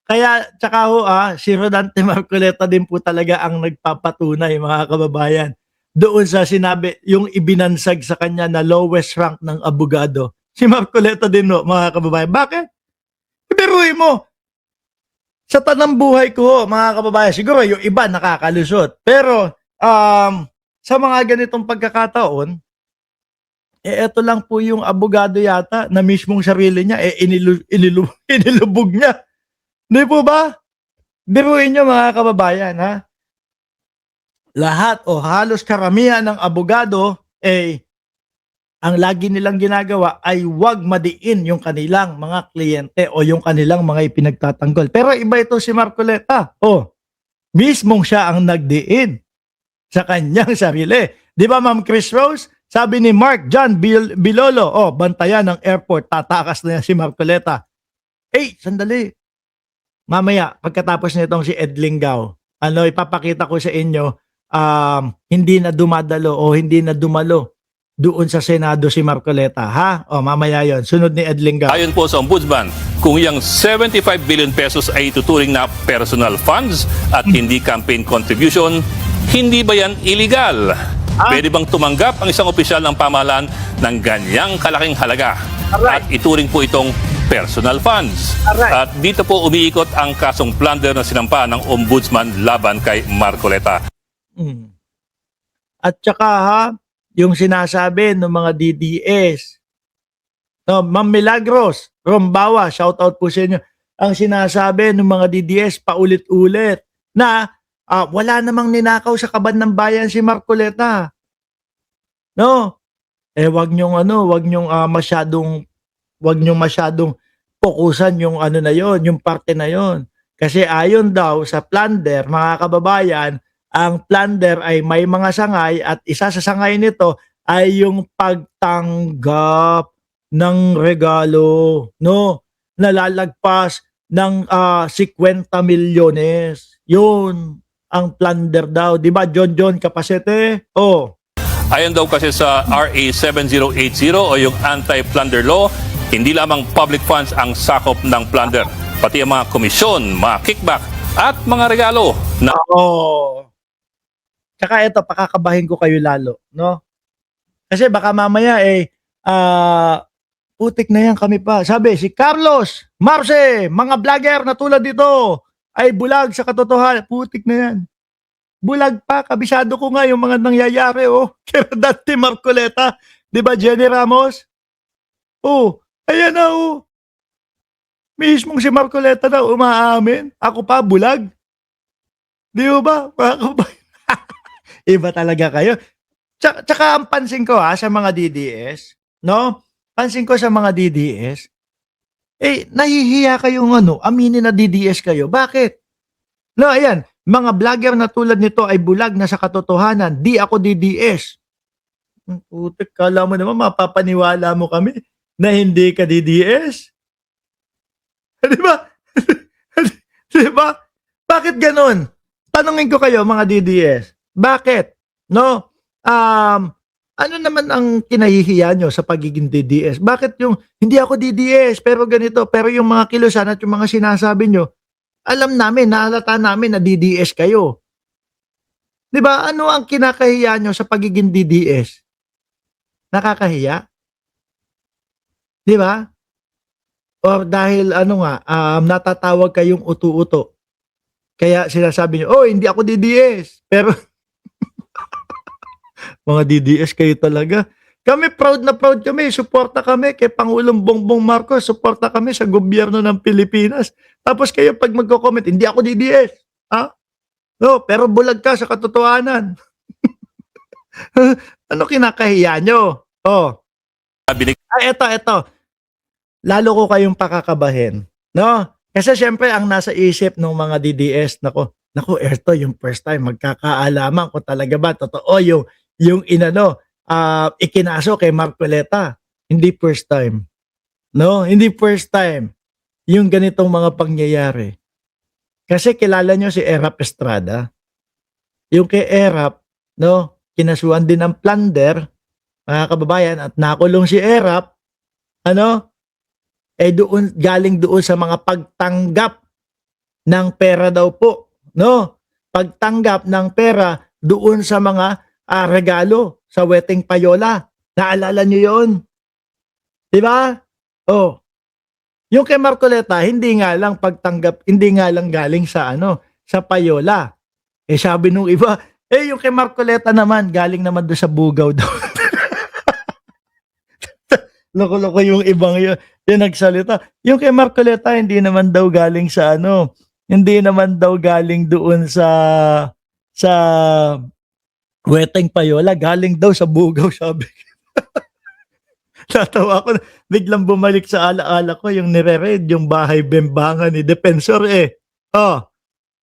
Kaya tsaka ho, si Rodante Marcoleta din po talaga ang nagpapatunay mga kababayan, doon sa sinabi yung ibinansag sa kanya na lowest rank ng abogado. Si Marcoleta din ho, mga kababayan. Bakit? Biruin mo, sa tanang buhay ko ho, mga kababayan, siguro yung iba nakakalusot. Pero sa mga ganitong pagkakataon, eto lang po yung abogado yata na mismong sarili niya, inilubog niya. Di po ba? Biruin niyo mga kababayan, ha? Lahat o halos karamihan ng abogado, ang lagi nilang ginagawa ay wag madiin yung kanilang mga kliyente o yung kanilang mga ipinagtatanggol. Pero iba ito si Marcoleta. Mismong siya ang nagdiin sa kanyang sarili. Di ba, Ma'am Chris Rose? Sabi ni Mark John Bilolo, bantayan ng airport, tatakas na yan si Marcoleta. Sandali. Mamaya, pagkatapos nitong si Ed Linggau, ipapakita ko sa inyo, hindi na dumadalo o hindi na dumalo doon sa Senado si Marcoleta, ha? Mamaya yon. Sunod ni Ed Linggau. Ayon po sa Ombudsman, kung yung 75 billion pesos ay tuturing na personal funds at hindi campaign contribution, hindi ba yan illegal? Pwede bang tumanggap ang isang opisyal ng pamahalaan ng ganyang kalaking halaga? Alright. At ituring po itong personal funds. Alright. At dito po umiikot ang kasong plunder na sinampa ng Ombudsman laban kay Marcoleta. At saka yung sinasabi ng mga DDS. Ma'am Milagros, Rombawa, shout out po sa inyo. Ang sinasabi ng mga DDS paulit-ulit na wala namang ninakaw sa kaban ng bayan si Marcoleta. No? Wag niyong masyadong fokusan yung na yon, yung parte na yon. Kasi ayon daw sa plunder, mga kababayan, ang plunder ay may mga sangay at isa sa sangay nito ay yung pagtanggap ng regalo, no? Nalalagpas ng 50 milyones. Yun ang plunder daw. Di ba, John Capacete? Ayon daw kasi sa RA 7080 o yung anti-plunder law, hindi lamang public funds ang sakop ng plunder, pati ang mga komisyon, mga kickback at mga regalo na Tsaka ito, pakakabahin ko kayo lalo, no? Kasi baka mamaya putik na yan kami pa. Sabi, si Carlos, Marce, mga vlogger na tulad dito ay bulag sa katotohanan. Putik na yan. Bulag pa, kabisado ko nga yung mga nangyayari, Kaya dati Marcoleta, di ba, Jenny Ramos? Ayan na, mismong si Marcoleta na umaamin. Ako pa, bulag. Di ba? Iba talaga kayo. Tsaka ang pansin ko sa mga DDS, no? Pansin ko sa mga DDS, nahihiya kayong aminin na DDS kayo. Bakit? No, ayan, mga vlogger na tulad nito ay bulag na sa katotohanan. Di ako DDS. Putik, kala mo naman mapapaniwala mo kami na hindi ka DDS? Di ba? Di ba? Bakit ganun? Tanungin ko kayo mga DDS. Bakit? No? Ano naman ang kinahihiya nyo sa pagiging DDS? Bakit yung hindi ako DDS pero ganito, pero yung mga kilusan at yung mga sinasabi nyo, alam namin, nahalata namin na DDS kayo. Di ba? Ano ang kinakahiya nyo sa pagiging DDS? Nakakahiya? Di ba? Or dahil natatawag kayong utu-uto. Kaya sinasabi nyo, hindi ako DDS. Pero mga DDS kayo talaga. Kami proud na proud kami. Suporta kami kay Pangulong Bongbong Marcos. Suporta kami sa gobyerno ng Pilipinas. Tapos kayo pag magko-comment, hindi ako DDS. No, pero bulag ka sa katotohanan. Ano kinakahiya nyo? Eto. Lalo ko kayong pakakabahin. No? Kasi syempre ang nasa isip ng mga DDS, naku, eto yung first time magkakaalaman ko talaga ba totoo yung ikinaso kay Marcoleta. Hindi first time. No, hindi first time yung ganitong mga pangyayari. Kasi kilala nyo si Erap Estrada. Yung kay Erap, no, kinasuhan din ng plunder, mga kababayan, at nakulong si Erap, galing doon sa mga pagtanggap ng pera daw po, no? Pagtanggap ng pera doon sa mga regalo sa wedding payola. Naalala niyo 'yon? 'Di ba? Oh, yung kay Marcoleta hindi nga lang pagtanggap, hindi nga lang galing sa sa payola. Eh sabi nung iba, yung kay Marcoleta naman galing naman doon sa bugaw daw. Loko-loko yung ibang yung nagsalita. Yung kay Marcoleta hindi naman daw galing sa hindi naman daw galing doon sa weteng payola, galing daw sa bugaw, sabi. Natawa ako, biglang bumalik sa alaala ko yung nire-read, yung bahay bembangan ni Defensor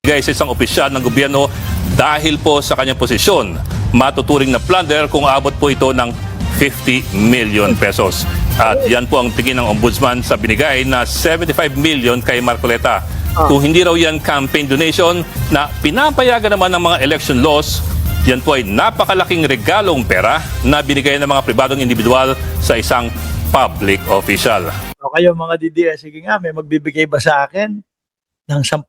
Guys, isang opisyal ng gobyerno dahil po sa kanyang posisyon, matuturing na plunder kung abot po ito ng 50 million pesos. At yan po ang tingin ng ombudsman sa binigay na 75 million kay Marcoleta. Kung hindi raw yan campaign donation na pinapayagan naman ng mga election laws, yan po ay napakalaking regalong pera na binigay ng mga pribadong individual sa isang public official. O kayo mga DDS, sige nga, may magbibigay ba sa akin ng 10,000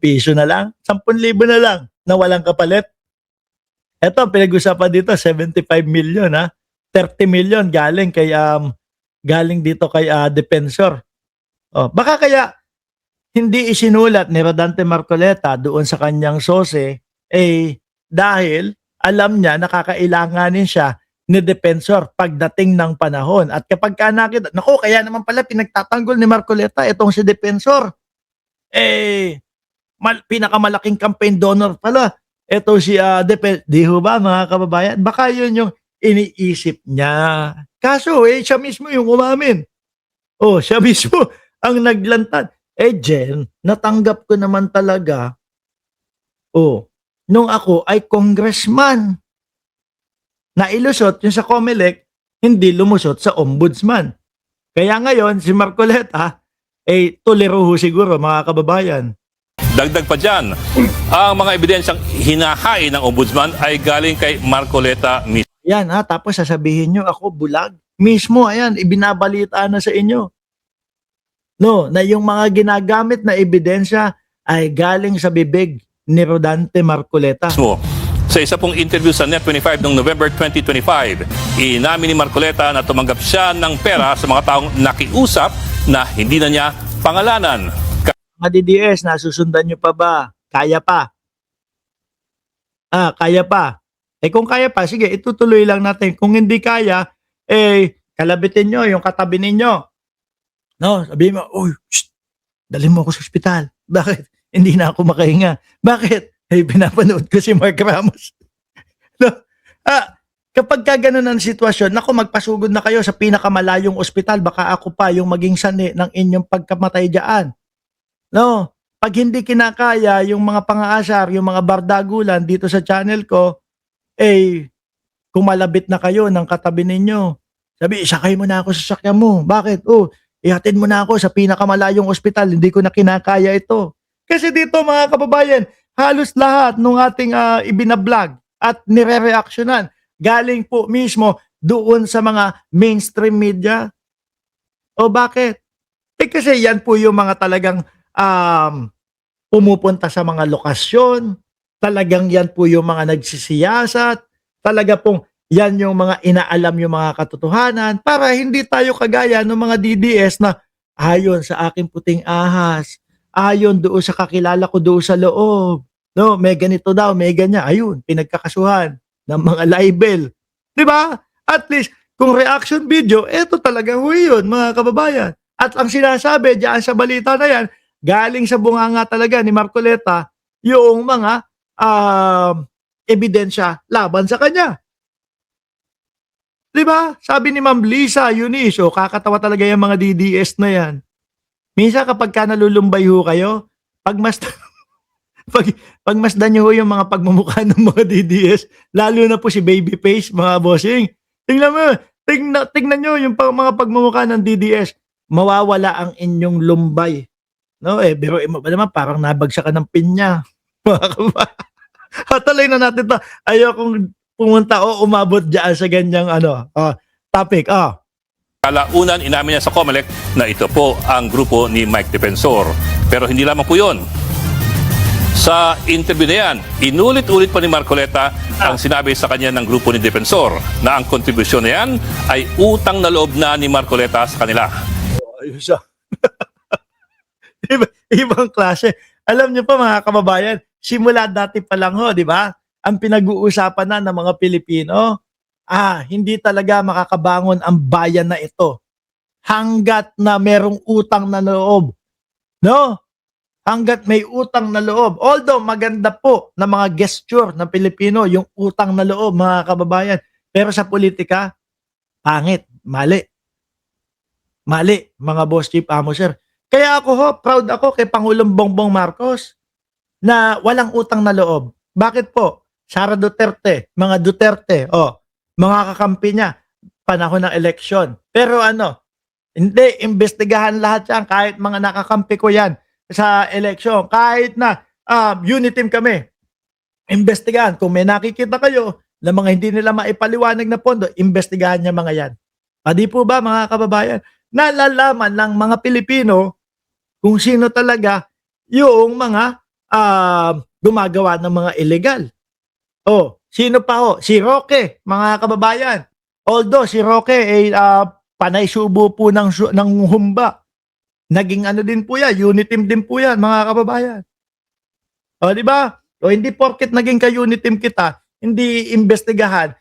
piso na lang? 10,000 na lang na walang kapalit? Eto, pinag-usapan dito, 75 million 30 million galing kay galing dito kay Defensor. Baka kaya hindi isinulat ni Rodante Marcoleta doon sa kanyang sose dahil alam niya nakakailanganin siya ni Defensor pagdating ng panahon. At kapag nakita, naku, kaya naman pala pinagtatanggol ni Marcoleta itong si Defensor. Pinakamalaking campaign donor pala ito si di ho ba mga kababayan? Baka yun yung iniisip niya. Kaso siya mismo yung umamin. Siya mismo ang naglantad. Jen, natanggap ko naman talaga nung ako ay congressman. Nailusot yung sa COMELEC, hindi lumusot sa ombudsman. Kaya ngayon, si Marcoleta, tolero siguro mga kababayan. Dagdag pa dyan, ang mga ebidensyang hinahain ng ombudsman ay galing kay Marcoleta mismo. Yan tapos sasabihin nyo, ako bulag. Mismo, ayan, ibinabalita na sa inyo. No, na yung mga ginagamit na ebidensya ay galing sa bibig ni Rodante Marcoleta. Sa isa pong interview sa Net25 noong November 2025, inamin ni Marcoleta na tumanggap siya ng pera sa mga taong nakiusap na hindi na niya pangalanan. Mga DDS, nasusundan nyo pa ba? Kaya pa? Kaya pa. Kung kaya pa, sige, itutuloy lang natin. Kung hindi kaya, kalabitin nyo yung katabi ninyo. No, sabihin mo, dalhin mo ako sa ospital. Bakit? Hindi na ako makahinga. Bakit? Pinapanood ko si Mark Ramos. No? Kapag ganun ang sitwasyon, naku, magpasugod na kayo sa pinakamalayong ospital. Baka ako pa yung maging sani ng inyong pagkamatay dyan. No? Pag hindi kinakaya yung mga pang-aasar, yung mga bardagulan dito sa channel ko, kumalabit na kayo ng katabi ninyo. Sabi, isakay mo na ako sa sakyan mo. Bakit? Ihatid mo na ako sa pinakamalayong ospital. Hindi ko na kinakaya ito. Kasi dito mga kababayan, halos lahat ng ating ibinablog at nire-reactionan galing po mismo doon sa mga mainstream media. Bakit? Kasi yan po yung mga talagang pumupunta sa mga lokasyon. Talagang yan po yung mga nagsisiyasat. Talaga pong yan yung mga inaalam yung mga katotohanan para hindi tayo kagaya ng mga DDS na ayon sa aking puting ahas, ayon doon sa kakilala ko doon sa loob. No, may ganito daw, may ganyan. Ayun, pinagkakasuhan ng mga libel. 'Di ba? At least kung reaction video, eto talaga yun, mga kababayan. At ang sinasabi diyan sa balita na yan, galing sa bunganga talaga ni Marcoleta yung mga ebidensya laban sa kanya. 'Di ba? Sabi ni Ma'am Lisa Eunice, kakatawa talaga yung mga DDS na yan. Minsan kapag nalulumbay ho kayo, pagmasdan nyo ho yung mga pagmumukha ng mga DDS, lalo na po si Babyface, mga bossing. Tingnan mo, tingnan nyo yung mga pagmumukha ng DDS, mawawala ang inyong lumbay. No, pero ba naman parang nabagsak ka ng pinya. Hatuloy na natin to. Ayokong pumunta umabot dyan sa ganyang topic. Kalaunan, inamin niya sa COMELEC na ito po ang grupo ni Mike Defensor. Pero hindi lamang po yun. Sa interview na yan, inulit-ulit pa ni Marcoleta ang sinabi sa kanya ng grupo ni Defensor na ang kontribusyon na yan ay utang na loob na ni Marcoleta sa kanila. Ayun siya. Ibang klase. Alam niyo pa mga kababayan, simula dati pa lang ho, di ba? Ang pinag-uusapan na ng mga Pilipino, hindi talaga makakabangon ang bayan na ito hanggat na merong utang na loob. No? Hanggat may utang na loob. Although maganda po na mga gesture ng Pilipino, yung utang na loob, mga kababayan. Pero sa politika, pangit, mali. Mali, mga boss chief amo sir. Kaya ako ho, proud ako kay Pangulong Bongbong Marcos na walang utang na loob. Bakit po? Sara Duterte, mga Duterte, mga kakampi niya, panahon ng eleksyon. Pero hindi, imbestigahan lahat yan, kahit mga nakakampi ko yan sa eleksyon. Kahit na uniteam kami, imbestigahan. Kung may nakikita kayo na mga hindi nila maipaliwanag na pondo, imbestigahan niya mga yan. Di po ba mga kababayan? Nalalaman ng mga Pilipino kung sino talaga yung mga gumagawa ng mga illegal. Sino pa ho? Si Roque, mga kababayan. Although si Roque ay panay subo po ng humba. Naging din po yan, uniteam din po yan, mga kababayan. Di ba? Hindi porket naging ka-uniteam kita, hindi imbestigahan,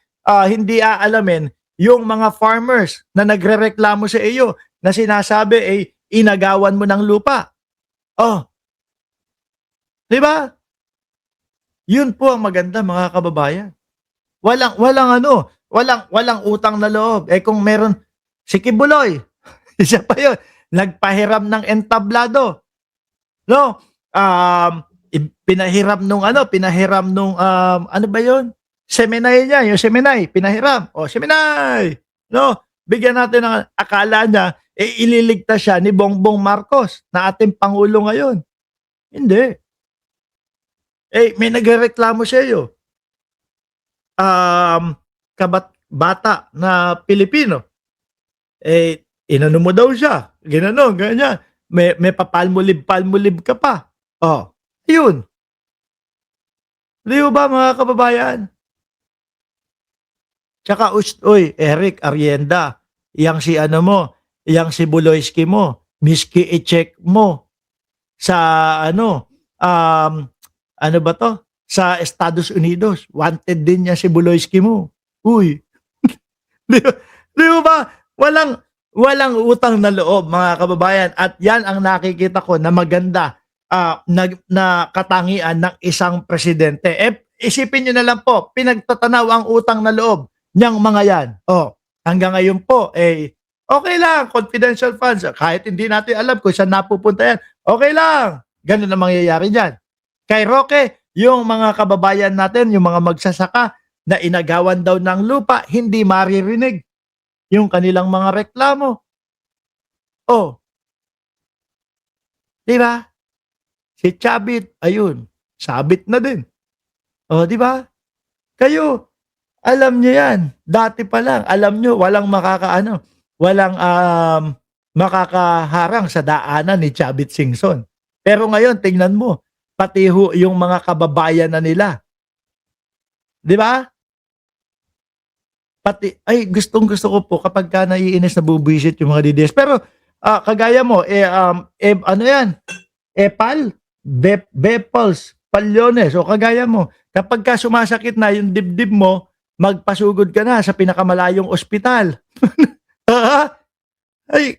hindi aalamin yung mga farmers na nagrereklamo sa iyo na sinasabi ay inagawan mo ng lupa. Di ba? Yun po ang maganda, mga kababayan. Walang utang na loob. Kung meron si Kibuloy, isa pa yun, nagpahiram ng entablado. No? Pinahiram nung ano ba yun? Seminay niya, yung seminay, pinahiram. Seminay! No? Bigyan natin ng akala niya, ililigtas siya ni Bongbong Marcos na ating Pangulo ngayon. Hindi. May nagrereklamo sa iyo. Bata na Pilipino. Inano mo daw siya. Ginano, ganyan. May papalmulib ka pa. Yun. Di ba mga kababayan? Tsaka, Eric Arienda, yang si yang si Buloyski mo, miski i-check mo sa ba to? Sa Estados Unidos. Wanted din niya si Buloyski mo. Uy. Di ba? Walang utang na loob, mga kababayan. At yan ang nakikita ko na maganda na katangian ng isang presidente. Isipin nyo na lang po, pinagtatanaw ang utang na loob niyang mga yan. Hanggang ngayon po, okay lang, confidential funds. Kahit hindi natin alam kung saan napupunta yan, okay lang. Ganun ang mangyayari dyan. Kay Roque, yung mga kababayan natin, yung mga magsasaka na inagawan daw ng lupa, hindi maririnig yung kanilang mga reklamo. Di ba? Si Chabit, ayun, sabit na din. Di ba? Kayo, alam nyo yan. Dati pa lang, alam nyo, walang makakaharang sa daanan ni Chabit Singson. Pero ngayon, tingnan mo, pati yung mga kababayan na nila. Di ba? Pati, gustong-gusto ko po kapag ka naiinis na bubuisit yung mga DDS. Pero, kagaya mo, Bepals, Palyones, o kagaya mo, kapag ka sumasakit na yung dibdib mo, magpasugod ka na sa pinakamalayong ospital.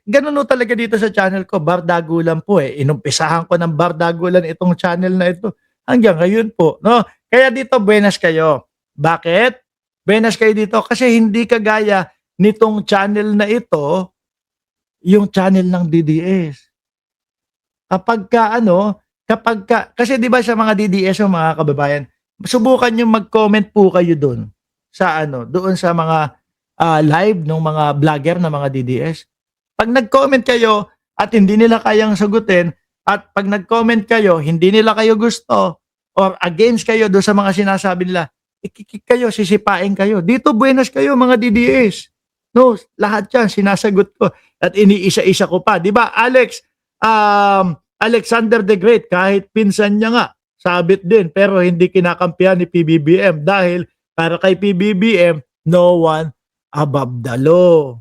Ganun talaga dito sa channel ko, Bardagulan po Inumpisahan ko ng Bardagulan itong channel na ito. Hanggang ngayon po, no? Kaya dito, buenas kayo. Bakit? Buenas kayo dito kasi hindi kagaya nitong channel na ito, yung channel ng DDS. Kasi di ba sa mga DDS, mga kababayan, subukan nyo mag-comment po kayo doon doon sa mga live ng mga vlogger na mga DDS. Pag nag-comment kayo at hindi nila kayang sagutin, at pag nag-comment kayo, hindi nila kayo gusto, or against kayo doon sa mga sinasabi nila, ikikik kayo, sisipain kayo. Dito, buenas kayo, mga DDS. No, lahat yan, sinasagot ko. At iniisa-isa ko pa. Di ba, Alexander the Great, kahit pinsan niya nga, sabit din pero hindi kinakampihan ni PBBM dahil para kay PBBM, no one above the law.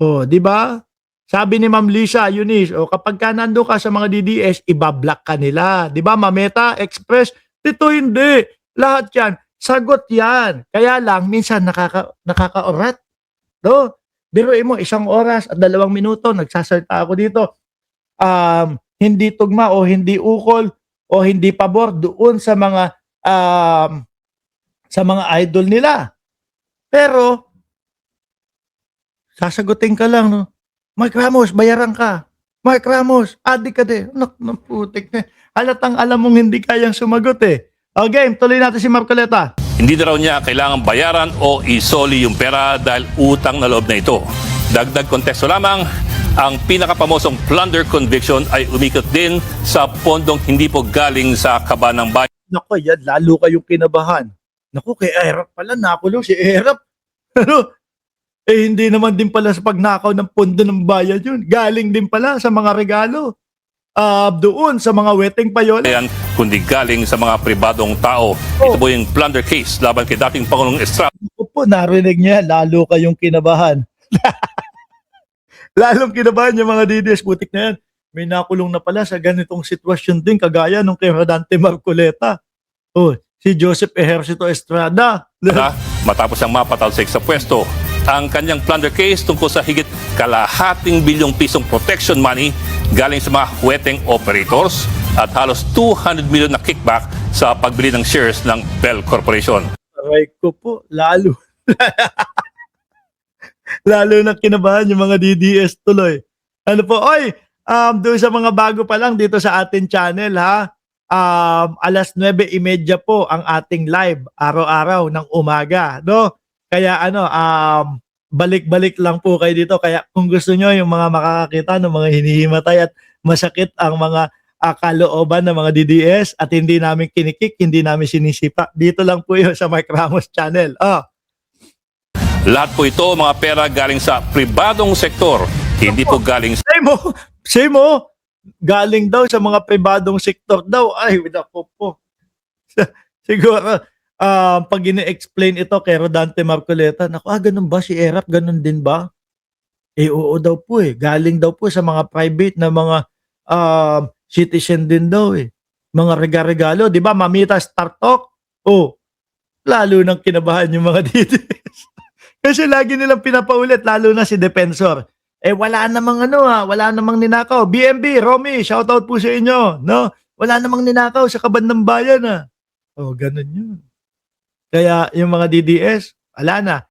Oh, di ba? Sabi ni Ma'am Lisa Eunice, kapag ka nando ka sa mga DDS, ibablock ka nila. Di ba, Mameta, Express? Dito hindi. Lahat yan. Sagot yan. Kaya lang, minsan nakaka-orat. No? Biruin mo, 1 oras at 2 minuto, nagsasalta ako dito. Hindi tugma o hindi ukol o hindi pabor doon sa mga idol nila. Pero, sasagutin ka lang, no? Mike Ramos, bayaran ka. Mike Ramos, adik ka din. Putik na. Halatang alam mong hindi kayang sumagot eh. O game, tuloy natin si Marcoleta. Hindi na raw niya kailangang bayaran o isoli yung pera dahil utang na loob na ito. Dagdag konteksto lamang, ang pinakapamosong plunder conviction ay umikot din sa pondong hindi po galing sa kaban ng bayan. Naku, yan, lalo kayong kinabahan. Naku, kay Erap pala, nakulong si Erap. Ano? Hindi naman din pala sa pagnakaw ng pondo ng bayan yun. Galing din pala sa mga regalo. Doon sa mga weteng payola. Yan, kundi galing sa mga pribadong tao. Ito po yung plunder case laban kay dating Pangulong Estrada. Opo, narinig niya, lalo kayong kinabahan. Lalong kinabahan yung mga DDS, putik na yan. May nakulong na pala sa ganitong sitwasyon din, kagaya nung kay Rodante Marcoleta. Si Joseph Ejercito Estrada. Matapos ang mapatalsik sa pwesto, ang kanyang plunder case tungkol sa higit kalahating bilyong pisong protection money galing sa mga huweteng operators at halos 200 million na kickback sa pagbili ng shares ng Bell Corporation. Aray ko po, lalo. Lalo na kinabahan yung mga DDS tuloy. Ano po, doon sa mga bago pa lang dito sa ating channel ha, alas 9:30 po ang ating live araw-araw ng umaga, no? Kaya balik-balik lang po kayo dito. Kaya kung gusto nyo yung mga makakakita ng mga hinihimatay at masakit ang mga kalooban ng mga DDS at hindi namin kinikik, hindi namin sinisipa, dito lang po yun sa Mike Ramos channel. Lahat po ito mga pera galing sa pribadong sektor, hindi po galing sa Say mo, galing daw sa mga pribadong sektor daw. Ay, naku po. Siguro, pag ini-explain ito kay Rodante Marcoleta, naku, ganun ba si Erap? Ganun din ba? Oo daw po eh. Galing daw po sa mga private na mga citizen din daw eh. Mga regalo, di ba? Mamita Star Talk. Lalo nang kinabahan yung mga DDS. Kasi lagi nilang pinapaulit, lalo na si Defensor. Wala namang ninakaw. BMB, Romy, shoutout po sa inyo. No? Wala namang ninakaw sa kaban ng bayan. Ganun yun. Kaya yung mga DDS, wala na.